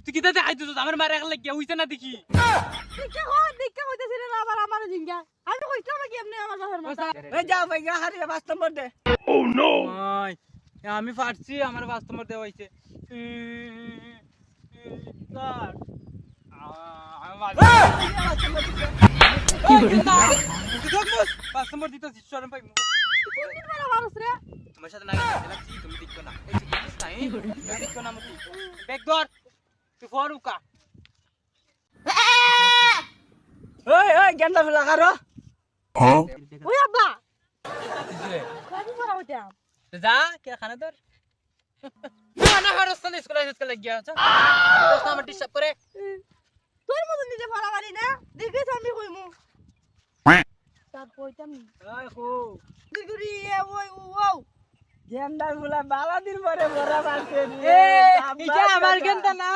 তুই কি তাতে আইতো আমার মারে এক লাগিয়া হইছে না দেখি দেখা হইতেছিল না আবার আমার জিঙ্গা আমি কইতাম কি এমনি আমার বাসার মাথা এই যাও ভাই হারি 5 নম্বর দে ওই আমি পারছি আমার 5 নম্বর দেওয়া হইছে স্যার পাঁচ নম্বর দিতে শরম পাই কোনদিন মেরা মানুষ রে তোমার সাথে না লাগছি তুমি দেখছো না এই দেখিস না দেখছো না মতি ব্যাগ ধর তুই ফরুকা ওই গেন্দা ফেলা কারো ওই আব্বা কাজি পড়া হইতাম যা কে খানা ধর না হারস না স্কুলে স্কুলে গিয়া আচ্ছা দোস্ত আমার ডিস্টার্ব করে তোর মত নিজে পড়া পারি না দেখিস আমি কইমু তার কইতাম ওই কো দিগুরি ওই ও গেন্দা ফুলা বালা দিন পরে বড় বালছে এটা আমার গেন্দা না